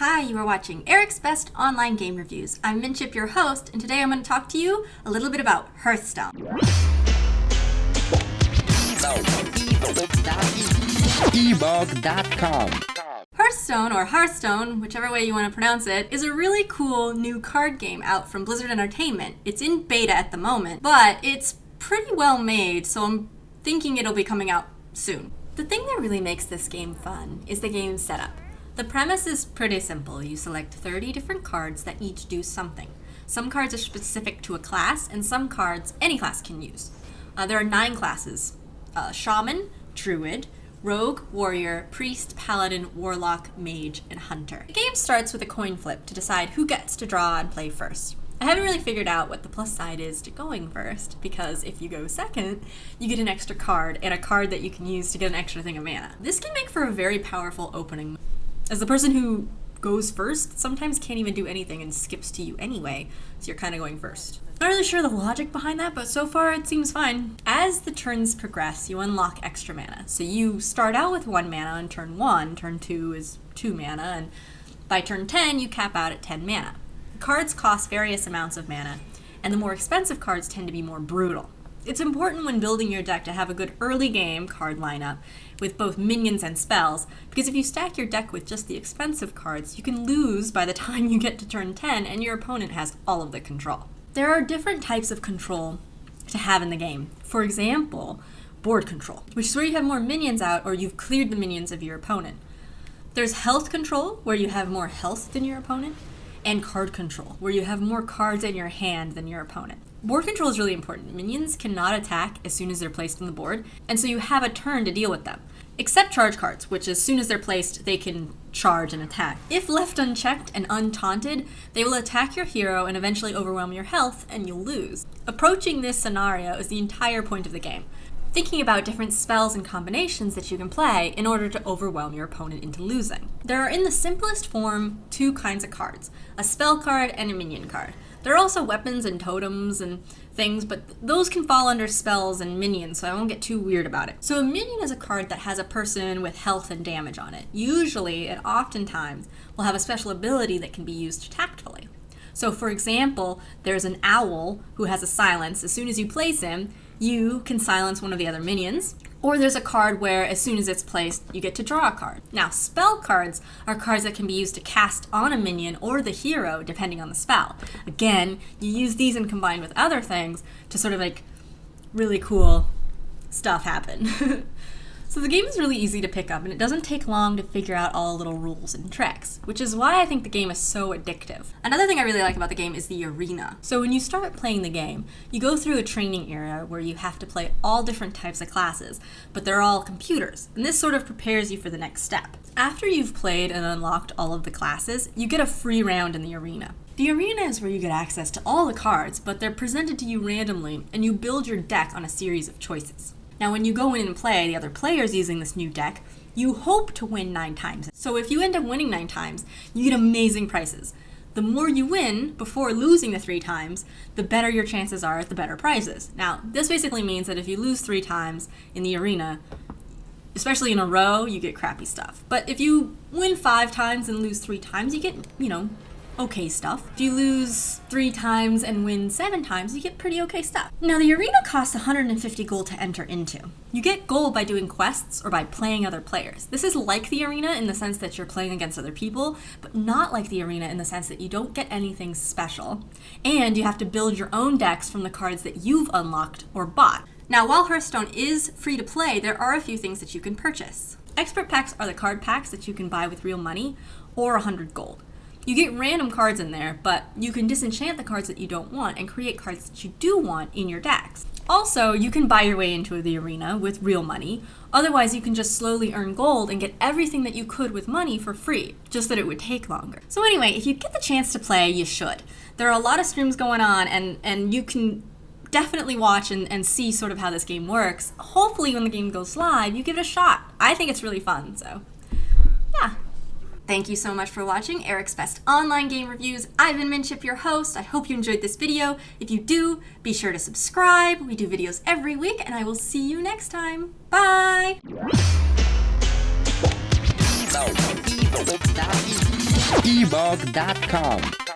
Hi, you are watching Eric's Best Online Game Reviews. I'm Minchip, your host, and today I'm going to talk to you a little bit about Hearthstone. ebook.com. Hearthstone, or Hearthstone, whichever way you want to pronounce it, is a really cool new card game out from Blizzard Entertainment. It's in beta at the moment, but it's pretty well made, so I'm thinking it'll be coming out soon. The thing that really makes this game fun is the game setup. The premise is pretty simple. You select 30 different cards that each do something. Some cards are specific to a class, and some cards any class can use. There are 9 classes: Shaman, Druid, Rogue, Warrior, Priest, Paladin, Warlock, Mage, and Hunter. The game starts with a coin flip to decide who gets to draw and play first. I haven't really figured out what the plus side is to going first, because if you go second, you get an extra card, and a card that you can use to get an extra thing of mana. This can make for a very powerful opening. As the person who goes first sometimes can't even do anything and skips to you anyway, so you're kind of going first. Not really sure the logic behind that, but so far it seems fine. As the turns progress, you unlock extra mana. So you start out with 1 mana on turn 1, turn 2 is 2 mana, and by turn 10 you cap out at 10 mana. Cards cost various amounts of mana, and the more expensive cards tend to be more brutal. It's important when building your deck to have a good early game card lineup with both minions and spells, because if you stack your deck with just the expensive cards, you can lose by the time you get to turn 10 and your opponent has all of the control. There are different types of control to have in the game. For example, board control, which is where you have more minions out or you've cleared the minions of your opponent. There's health control, where you have more health than your opponent, and card control, where you have more cards in your hand than your opponent. Board control is really important. Minions cannot attack as soon as they're placed on the board, and so you have a turn to deal with them. Except charge cards, which as soon as they're placed, they can charge and attack. If left unchecked and untaunted, they will attack your hero and eventually overwhelm your health, and you'll lose. Approaching this scenario is the entire point of the game. Thinking about different spells and combinations that you can play in order to overwhelm your opponent into losing. There are in the simplest form 2 kinds of cards: a spell card and a minion card. There are also weapons and totems and things, but those can fall under spells and minions, so I won't get too weird about it. So a minion is a card that has a person with health and damage on it. Usually, and oftentimes, will have a special ability that can be used tactfully. So for example, there's an owl who has a silence. As soon as you place him, you can silence one of the other minions. Or there's a card where as soon as it's placed, you get to draw a card. Now, spell cards are cards that can be used to cast on a minion or the hero, depending on the spell. Again, you use these and combine with other things to sort of like really cool stuff happen. So the game is really easy to pick up, and it doesn't take long to figure out all the little rules and tricks, which is why I think the game is so addictive. Another thing I really like about the game is the arena. So when you start playing the game, you go through a training area where you have to play all different types of classes, but they're all computers, and this sort of prepares you for the next step. After you've played and unlocked all of the classes, you get a free round in the arena. The arena is where you get access to all the cards, but they're presented to you randomly, and you build your deck on a series of choices. Now, when you go in and play the other players using this new deck, you hope to win 9 times. So if you end up winning 9 times, you get amazing prizes. The more you win before losing the 3 times, the better your chances are at the better prizes. Now, this basically means that if you lose 3 times in the arena, especially in a row, you get crappy stuff. But if you win 5 times and lose 3 times, you get, okay stuff. If you lose 3 times and win 7 times, you get pretty okay stuff. Now, the arena costs 150 gold to enter into. You get gold by doing quests or by playing other players. This is like the arena in the sense that you're playing against other people, but not like the arena in the sense that you don't get anything special, and you have to build your own decks from the cards that you've unlocked or bought. Now, while Hearthstone is free to play, there are a few things that you can purchase. Expert packs are the card packs that you can buy with real money or 100 gold. You get random cards in there, but you can disenchant the cards that you don't want and create cards that you do want in your decks. Also, you can buy your way into the arena with real money. Otherwise, you can just slowly earn gold and get everything that you could with money for free, just that it would take longer. So anyway, if you get the chance to play, you should. There are a lot of streams going on, and you can definitely watch and see sort of how this game works. Hopefully, when the game goes live, you give it a shot. I think it's really fun, so yeah. Thank you so much for watching Eric's Best Online Game Reviews. I've been Minchip, your host. I hope you enjoyed this video. If you do, be sure to subscribe. We do videos every week, and I will see you next time. Bye! ebook.com.